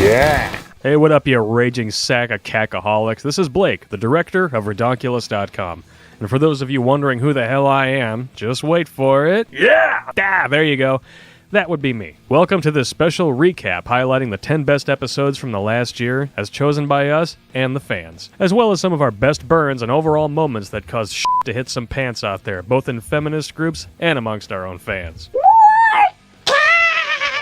Yeah. Hey, what up, you raging sack of cackaholics? This is Blake, the director of Redonkulous.com. And for those of you wondering who the hell I am, just wait for it. Yeah! Ah, there you go. That would be me. Welcome to this special recap highlighting the 10 best episodes from the last year, as chosen by us and the fans, as well as some of our best burns and overall moments that caused shit to hit some pants out there, both in feminist groups and amongst our own fans.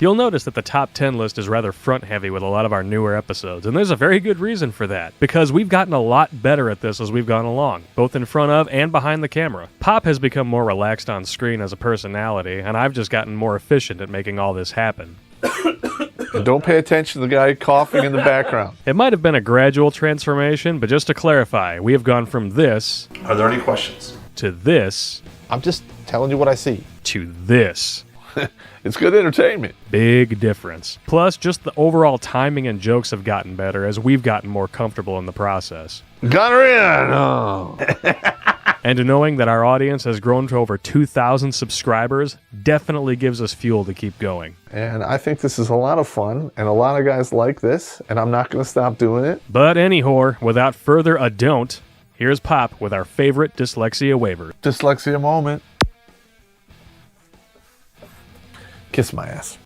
You'll notice that the top 10 list is rather front-heavy with a lot of our newer episodes, and there's a very good reason for that, because we've gotten a lot better at this as we've gone along, both in front of and behind the camera. Popp has become more relaxed on screen as a personality, and I've just gotten more efficient at making all this happen. Don't pay attention to the guy coughing in the background. It might have been a gradual transformation, but just to clarify, we have gone from this... Are there any questions? ...to this... I'm just telling you what I see. ...to this... It's good entertainment. Big difference. Plus, just the overall timing and jokes have gotten better as we've gotten more comfortable in the process. Got her in! Oh. And knowing that our audience has grown to over 2,000 subscribers definitely gives us fuel to keep going. And I think this is a lot of fun, and a lot of guys like this, and I'm not going to stop doing it. But anyhow, without further ado, here's Popp with our favorite dyslexia waiver. Dyslexia moment. Kiss my ass.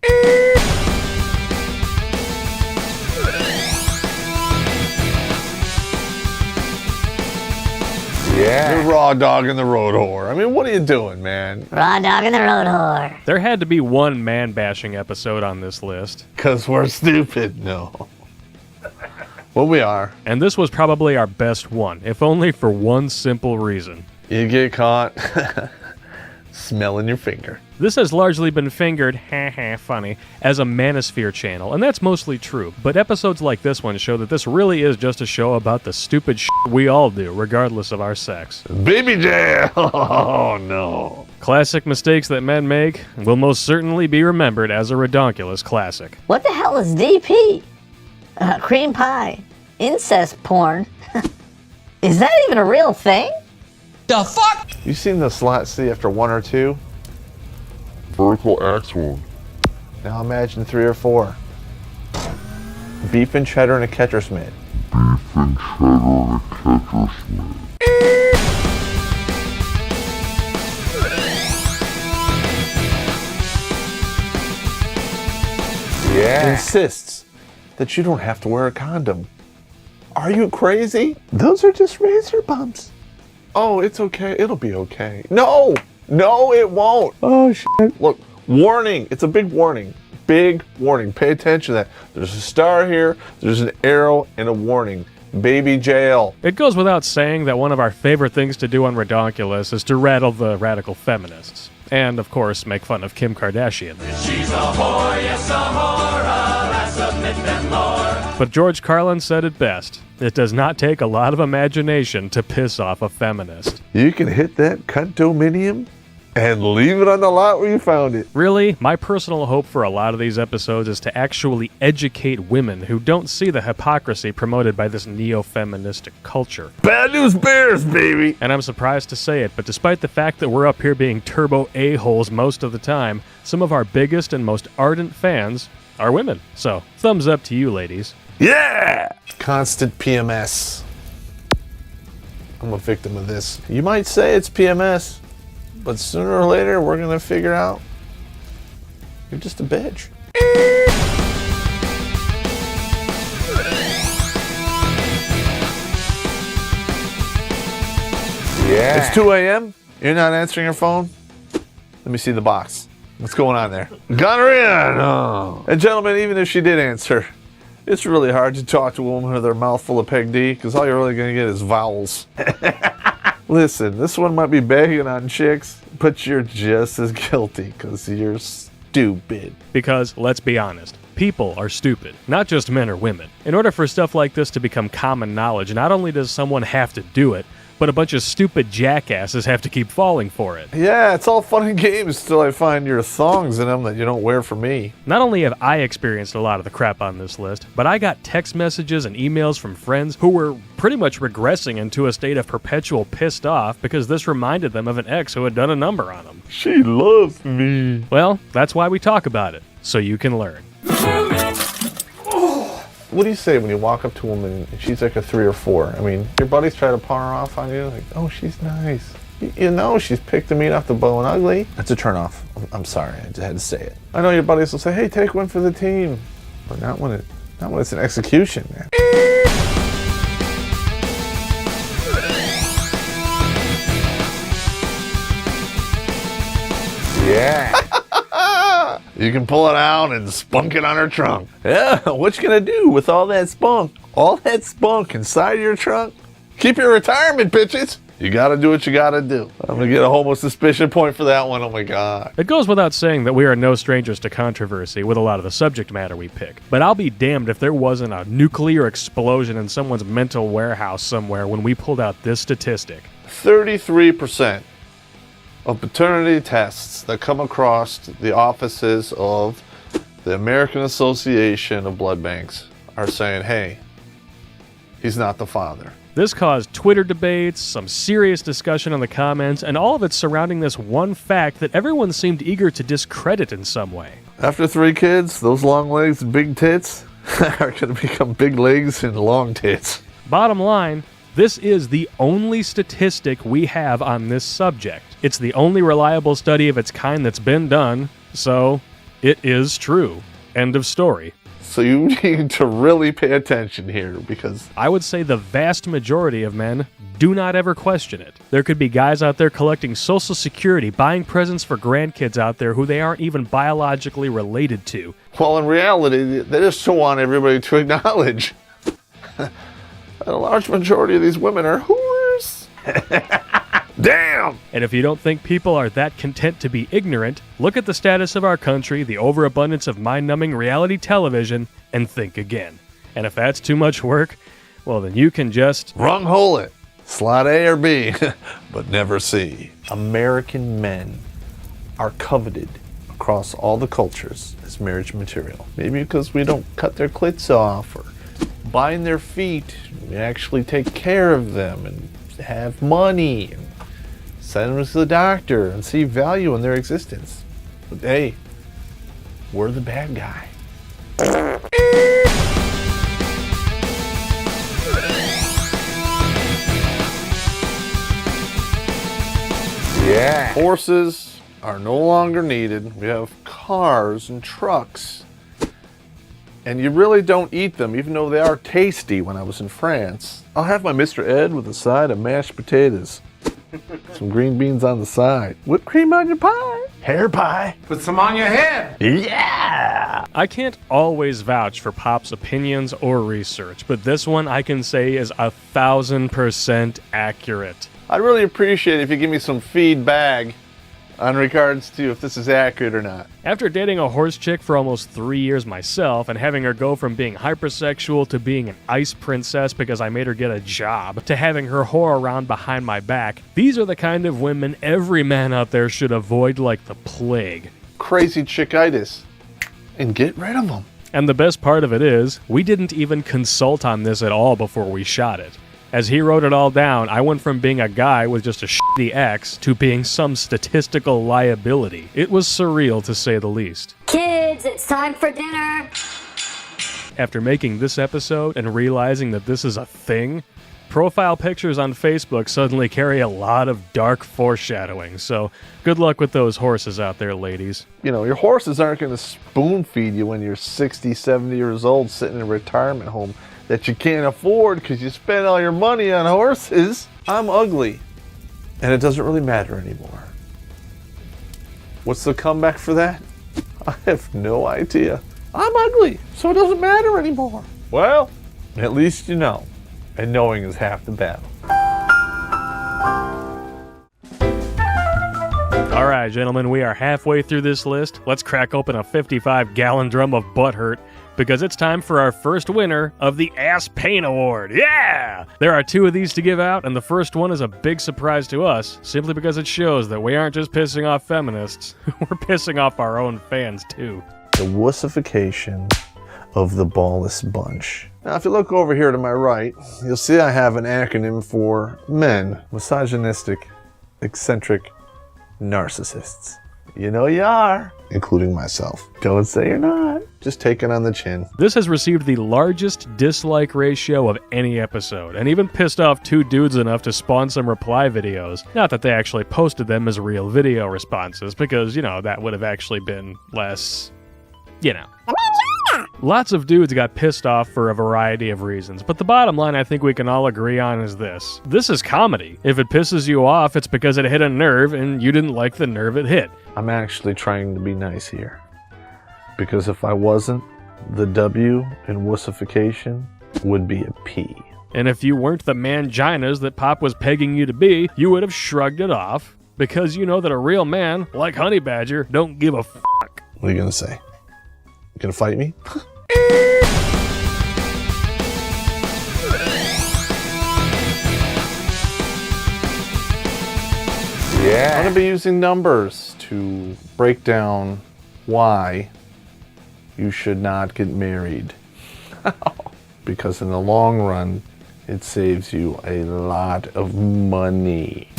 Yeah. You're raw dog in the road whore. I mean, what are you doing, man? Raw dog in the road whore. There had to be one man-bashing episode on this list. 'Cause we're stupid. No. Well, we are. And this was probably our best one, if only for one simple reason. You get caught smelling your finger. This has largely been fingered, funny, as a manosphere channel, and that's mostly true, but episodes like this one show that this really is just a show about the stupid shit we all do, regardless of our sex. Baby jail! Oh, no. Classic mistakes that men make will most certainly be remembered as a redonkulous classic. What the hell is DP? Cream pie. Incest porn. Is that even a real thing? The fuck? You seen the slot C after 1 or 2? Vertical axle. Now imagine 3 or 4. Beef and cheddar and a catcher's mitt. Beef and cheddar and a catcher's mitt. Yeah. Insists that you don't have to wear a condom. Are you crazy? Those are just razor bumps. Oh, it's okay. It'll be okay. No! No, it won't. Oh, shit. Look, warning. It's a big warning. Big warning. Pay attention to that. There's a star here, there's an arrow, and a warning. Baby jail. It goes without saying that one of our favorite things to do on Redonkulous is to rattle the radical feminists. And, of course, make fun of Kim Kardashian. She's a whore, yes, a whore, I submit them, Lord. But George Carlin said it best. It does not take a lot of imagination to piss off a feminist. You can hit that condominium and leave it on the lot where you found it. Really, my personal hope for a lot of these episodes is to actually educate women who don't see the hypocrisy promoted by this neo-feministic culture. Bad news bears, baby! And I'm surprised to say it, but despite the fact that we're up here being turbo a-holes most of the time, some of our biggest and most ardent fans are women. So, thumbs up to you, ladies. Yeah! Constant PMS. I'm a victim of this. You might say it's PMS, but sooner or later we're gonna figure out you're just a bitch. Yeah. It's 2 a.m. You're not answering your phone? Let me see the box. What's going on there? Got her in! Oh. And gentlemen, even if she did answer, it's really hard to talk to a woman with her mouth full of Peg D, because all you're really going to get is vowels. Listen, this one might be bagging on chicks, but you're just as guilty, because you're stupid. Because, let's be honest, people are stupid, not just men or women. In order for stuff like this to become common knowledge, not only does someone have to do it, but a bunch of stupid jackasses have to keep falling for it. Yeah, it's all fun and games till I find your thongs in them that you don't wear for me. Not only have I experienced a lot of the crap on this list, but I got text messages and emails from friends who were pretty much regressing into a state of perpetual pissed off because this reminded them of an ex who had done a number on them. She loves me. Well, that's why we talk about it, so you can learn. What do you say when you walk up to a woman and she's like a 3 or 4? I mean, your buddies try to pawn her off on you, like, oh, she's nice. You know she's picked the meat off the bone ugly. That's a turnoff. I'm sorry, I just had to say it. I know your buddies will say, hey, take one for the team. But not when it's an execution, man. Yeah. You can pull it out and spunk it on her trunk. Yeah, what you gonna do with all that spunk? All that spunk inside your trunk? Keep your retirement, bitches. You gotta do what you gotta do. I'm gonna get a homo suspicion point for that one. Oh my God. It goes without saying that we are no strangers to controversy with a lot of the subject matter we pick. But I'll be damned if there wasn't a nuclear explosion in someone's mental warehouse somewhere when we pulled out this statistic. 33% of paternity tests that come across the offices of the American Association of Blood Banks are saying, hey, he's not the father. This caused Twitter debates, some serious discussion on the comments, and all of it surrounding this one fact that everyone seemed eager to discredit in some way. After 3 kids, those long legs and big tits are going to become big legs and long tits. Bottom line, this is the only statistic we have on this subject. It's the only reliable study of its kind that's been done, so it is true. End of story. So you need to really pay attention here because I would say the vast majority of men do not ever question it. There could be guys out there collecting Social Security, buying presents for grandkids out there who they aren't even biologically related to. well, in reality, they just don't want everybody to acknowledge that a large majority of these women are whores. Damn! And if you don't think people are that content to be ignorant, look at the status of our country, the overabundance of mind-numbing reality television, and think again. And if that's too much work, well then you can just Wrong hole it. Slot A or B, but never C. American men are coveted across all the cultures as marriage material. Maybe because we don't cut their clits off or bind their feet. We actually take care of them and have money and send them to the doctor and see value in their existence. But hey, we're the bad guy. Yeah. Horses are no longer needed. We have cars and trucks. And you really don't eat them, even though they are tasty. When I was in France, I'll have my Mr. Ed with a side of mashed potatoes. Some green beans on the side. Whipped cream on your pie. Hair pie. Put some on your head. Yeah. I can't always vouch for Pop's opinions or research, but this one I can say is 1,000% accurate. I'd really appreciate it if you give me some feedback on regards to if this is accurate or not. After dating a horse chick for almost 3 years myself and having her go from being hypersexual to being an ice princess because I made her get a job to having her whore around behind my back, these are the kind of women every man out there should avoid like the plague. Crazy chickitis. And get rid of them. And the best part of it is, we didn't even consult on this at all before we shot it. As he wrote it all down, I went from being a guy with just a shitty ex to being some statistical liability. It was surreal, to say the least. Kids, it's time for dinner. After making this episode and realizing that this is a thing, profile pictures on Facebook suddenly carry a lot of dark foreshadowing, so good luck with those horses out there, ladies. You know, your horses aren't going to spoon feed you when you're 60, 70 years old sitting in a retirement home that you can't afford because you spend all your money on horses. I'm ugly, and it doesn't really matter anymore. What's the comeback for that? I have no idea. I'm ugly, so it doesn't matter anymore. Well, at least you know, and knowing is half the battle. All right, gentlemen, we are halfway through this list. Let's crack open a 55-gallon drum of butthurt, because it's time for our first winner of the Ass Pain Award. Yeah! There are 2 of these to give out, and the first one is a big surprise to us, simply because it shows that we aren't just pissing off feminists, we're pissing off our own fans, too. The wussification of the ballless bunch. Now, if you look over here to my right, you'll see I have an acronym for men. Misogynistic, eccentric, narcissists. You know you are. including myself. Don't say you're not. Just take it on the chin. This has received the largest dislike ratio of any episode, and even pissed off 2 dudes enough to spawn some reply videos. Not that they actually posted them as real video responses, because, that would have actually been less, Lots of dudes got pissed off for a variety of reasons, but the bottom line I think we can all agree on is this. This is comedy. If it pisses you off, it's because it hit a nerve and you didn't like the nerve it hit. I'm actually trying to be nice here. Because if I wasn't, the W in wussification would be a P. And if you weren't the manginas that Popp was pegging you to be, you would have shrugged it off, because you know that a real man, like Honey Badger, don't give a fuck. What are you gonna say? You gonna fight me? Yeah. I'm gonna be using numbers to break down why you should not get married. Because in the long run, it saves you a lot of money.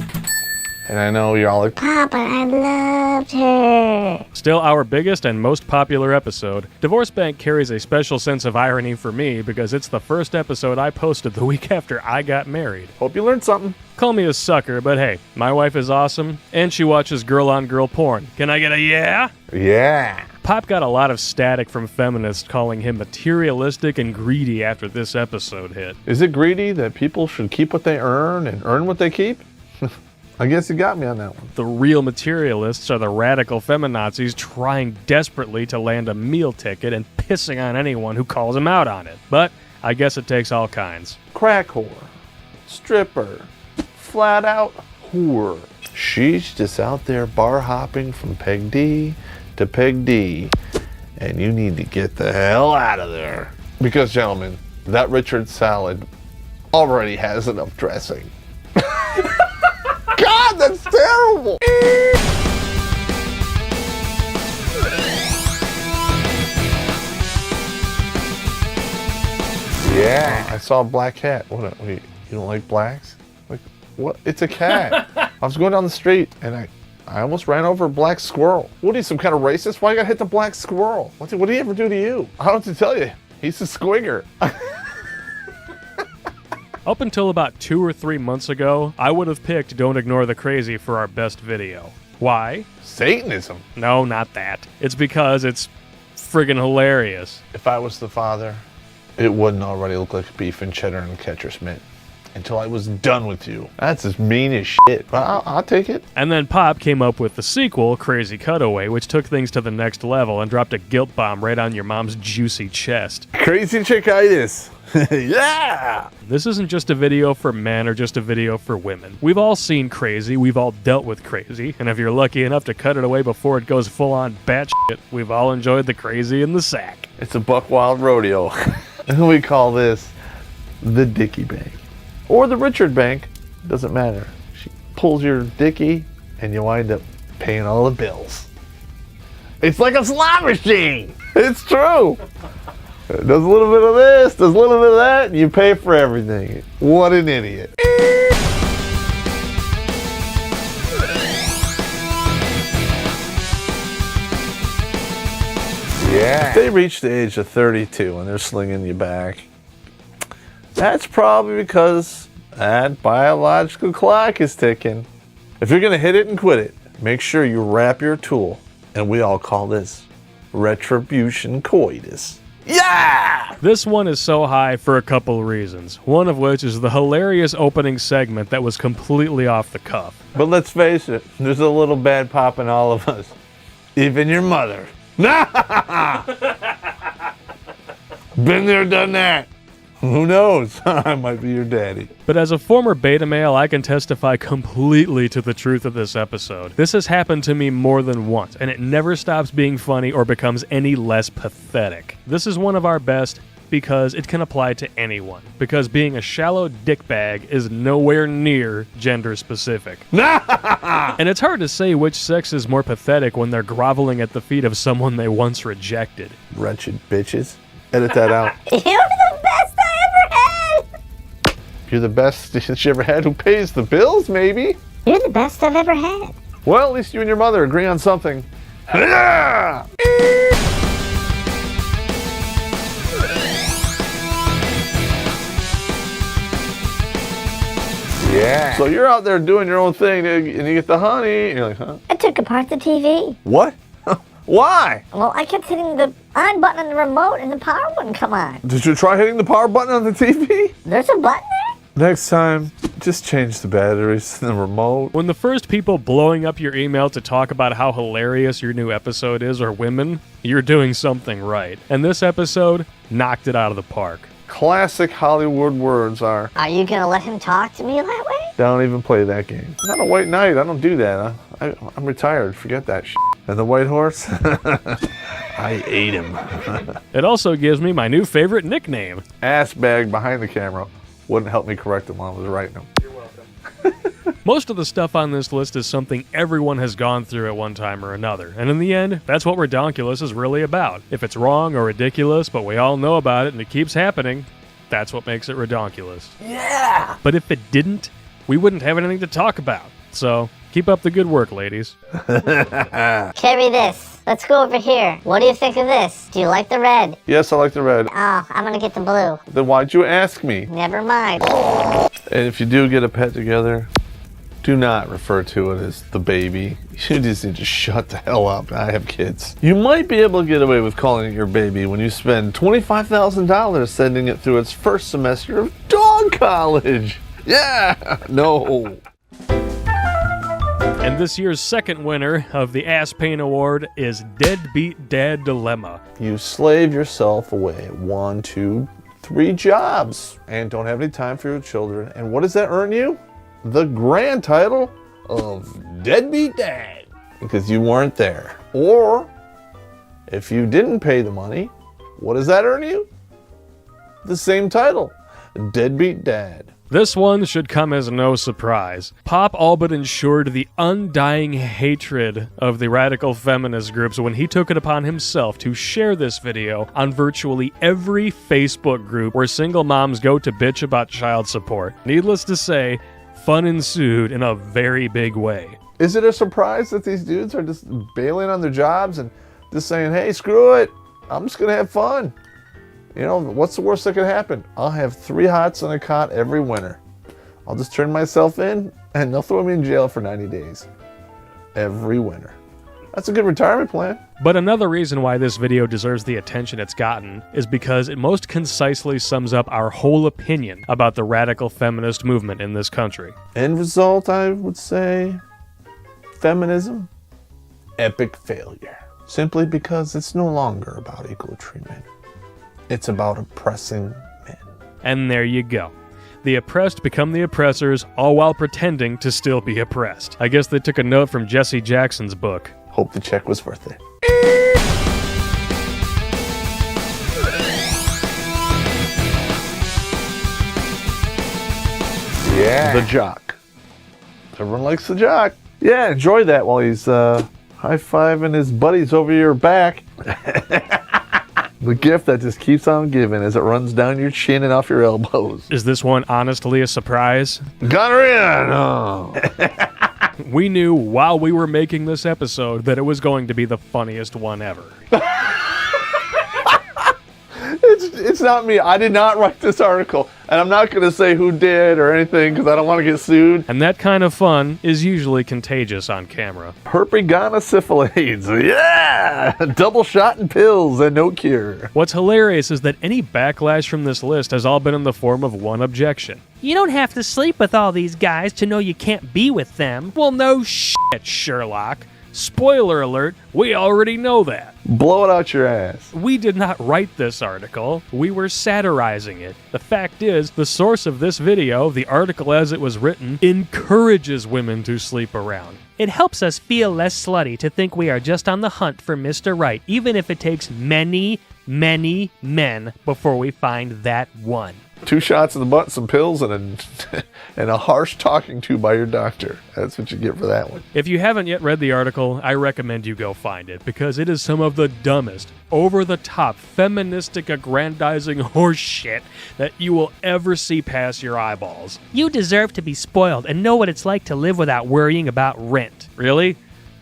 And I know you're all like, Papa, I loved her. Still our biggest and most popular episode, Divorce Bank carries a special sense of irony for me because it's the first episode I posted the week after I got married. hope you learned something. Call me a sucker, but hey, my wife is awesome, and she watches girl-on-girl porn. Can I get a yeah? Yeah. Popp got a lot of static from feminists calling him materialistic and greedy after this episode hit. Is it greedy that people should keep what they earn and earn what they keep? I guess you got me on that one. The real materialists are the radical feminazis trying desperately to land a meal ticket and pissing on anyone who calls them out on it. But I guess it takes all kinds. Crack whore, stripper, flat out whore. She's just out there bar hopping from peg D to peg D, and you need to get the hell out of there. Because, gentlemen, that Richard salad already has enough dressing. God, that's terrible! Yeah, I saw a black cat. What? Wait, you don't like blacks? Like, what? It's a cat. I was going down the street and I almost ran over a black squirrel. What are you, some kind of racist? Why you gotta hit the black squirrel? What did he ever do to you? I don't have to tell you. He's a squigger. Up until about 2 or 3 months ago, I would have picked Don't Ignore the Crazy for our best video. Why? Satanism. No, not that. It's because it's friggin' hilarious. If I was the father, it wouldn't already look like beef and cheddar and catcher's mitt until I was done with you. That's as mean as shit. But I'll take it. And then Popp came up with the sequel, Crazy Cutaway, which took things to the next level and dropped a guilt bomb right on your mom's juicy chest. Crazy chickitis. Yeah! This isn't just a video for men or just a video for women. We've all seen crazy, we've all dealt with crazy, and if you're lucky enough to cut it away before it goes full-on batshit, we've all enjoyed the crazy in the sack. It's a buck wild rodeo. And we call this the Dickie Bank. Or the Richard Bank. Doesn't matter. She pulls your dickie and you wind up paying all the bills. It's like a slot machine. It's true. Does a little bit of this, does a little bit of that, and you pay for everything. What an idiot. Yeah. If they reach the age of 32 and they're slinging you back, that's probably because that biological clock is ticking. If you're going to hit it and quit it, make sure you wrap your tool, and we all call this retribution coitus. Yeah! This one is so high for a couple reasons, one of which is the hilarious opening segment that was completely off the cuff. But let's face it, there's a little bad pop in all of us. Even your mother. Been there, done that. Who knows? I might be your daddy. But as a former beta male, I can testify completely to the truth of this episode. This has happened to me more than once, and it never stops being funny or becomes any less pathetic. This is one of our best because it can apply to anyone. Because being a shallow dickbag is nowhere near gender specific. And it's hard to say which sex is more pathetic when they're groveling at the feet of someone they once rejected. Wretched bitches. Edit that out. You're the best I ever had. You're the best that you ever had. Who pays the bills, maybe? You're the best I've ever had. Well, at least you and your mother agree on something. Yeah! Yeah. So you're out there doing your own thing, and you get the honey, and you're like, huh? I took apart the TV. What? Why? Well, I kept hitting the on button on the remote and the power wouldn't come on. Did you try hitting the power button on the TV? There's a button there? Next time, just change the batteries in the remote. When the first people blowing up your email to talk about how hilarious your new episode is are women, you're doing something right. And this episode knocked it out of the park. Classic Hollywood words are, Are you gonna let him talk to me that way? don't even play that game. Not a white knight, I don't do that. I'm retired, forget that shit. And the white horse? I ate him. It also gives me my new favorite nickname. Ass bag behind the camera wouldn't help me correct him while I was writing them. Most of the stuff on this list is something everyone has gone through at one time or another, and in the end, that's what Redonkulous is really about. If it's wrong or ridiculous, but we all know about it and it keeps happening, that's what makes it Redonkulous. Yeah! But if it didn't, we wouldn't have anything to talk about. So, keep up the good work, ladies. Carry this. Let's go over here. What do you think of this? Do you like the red? Yes, I like the red. Oh, I'm gonna get the blue. Then why'd you ask me? Never mind. And if you do get a pet together, do not refer to it as the baby. You just need to shut the hell up. I have kids. You might be able to get away with calling it your baby when you spend $25,000 sending it through its first semester of dog college. Yeah, no. And this year's second winner of the Ass Pain Award is Deadbeat Dad Dilemma. You slave yourself away at 1, 2, 3 jobs and don't have any time for your children. And what does that earn you? The grand title of Deadbeat Dad, because you weren't there. Or if you didn't pay the money, what does that earn you? The same title, Deadbeat Dad. This one should come as no surprise. Popp all but ensured the undying hatred of the radical feminist groups when he took it upon himself to share this video on virtually every Facebook group where single moms go to bitch about child support. Needless to say, fun ensued in a very big way. Is it a surprise that these dudes are just bailing on their jobs and just saying, hey, screw it, I'm just gonna have fun? You know, what's the worst that could happen? I'll have 3 hots and a cot every winter. I'll just turn myself in and they'll throw me in jail for 90 days. Every winter. That's a good retirement plan. But another reason why this video deserves the attention it's gotten is because it most concisely sums up our whole opinion about the radical feminist movement in this country. End result, I would say, feminism, epic failure. Simply because it's no longer about equal treatment. It's about oppressing men. And there you go. The oppressed become the oppressors, all while pretending to still be oppressed. I guess they took a note from Jesse Jackson's book. Hope the check was worth it. Yeah. The jock. Everyone likes the jock. Yeah, enjoy that while he's high-fiving his buddies over your back. The gift that just keeps on giving as it runs down your chin and off your elbows. Is this one honestly a surprise? Gonorrhea! No. We knew while we were making this episode that it was going to be the funniest one ever. It's not me. I did not write this article. And I'm not going to say who did or anything because I don't want to get sued. And that kind of fun is usually contagious on camera. Herpes-gonosyphilis. Yeah! Double shot and pills and no cure. What's hilarious is that any backlash from this list has all been in the form of one objection. You don't have to sleep with all these guys to know you can't be with them. Well, no shit, Sherlock. Spoiler alert, we already know that. Blow it out your ass. We did not write this article, we were satirizing it. The fact is, the source of this video, the article as it was written, encourages women to sleep around. It helps us feel less slutty to think we are just on the hunt for Mr. Right, even if it takes many, many men before we find that one. 2 shots in the butt, some pills, and a harsh talking to by your doctor. That's what you get for that one. If you haven't yet read the article, I recommend you go find it, because it is some of the dumbest, over-the-top, feministic, aggrandizing horse shit that you will ever see pass your eyeballs. You deserve to be spoiled and know what it's like to live without worrying about rent. Really?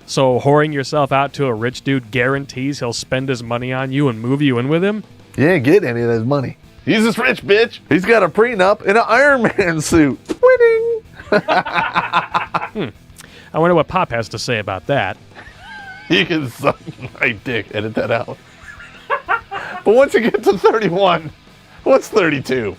So whoring yourself out to a rich dude guarantees he'll spend his money on you and move you in with him? You ain't getting any of his money. He's this rich bitch. He's got a prenup in an Iron Man suit. Winning. I wonder what Pop has to say about that. You can suck my dick. Edit that out. But once you get to 31, what's 32?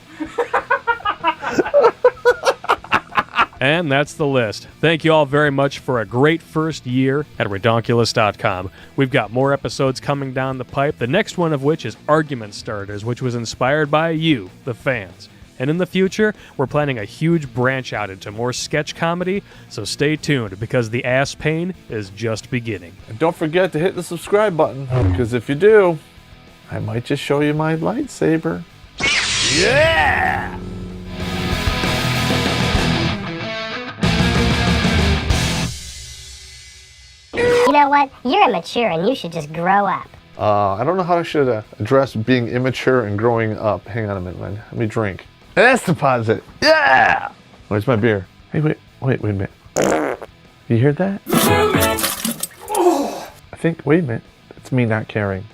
And that's the list. Thank you all very much for a great first year at Redonkulous.com. We've got more episodes coming down the pipe, the next one of which is Argument Starters, which was inspired by you, the fans. And in the future, we're planning a huge branch out into more sketch comedy, so stay tuned because the ass pain is just beginning. And don't forget to hit the subscribe button, because if you do, I might just show you my lightsaber. Yeah! You know what? You're immature and you should just grow up. I don't know how I should address being immature and growing up. Hang on a minute, man. Let me drink. And that's deposit. Yeah! Where's my beer? Hey, wait a minute. You hear that? I think, wait a minute. That's me not caring.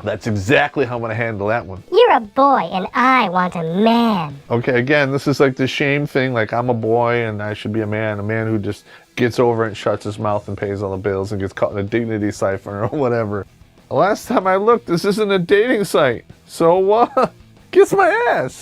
That's exactly how I'm going to handle that one. You're a boy and I want a man. Okay, again, this is like the shame thing. Like, I'm a boy and I should be a man who just gets over it and shuts his mouth and pays all the bills and gets caught in a dignity siphon or whatever. The last time I looked, this isn't a dating site. So, kiss my ass.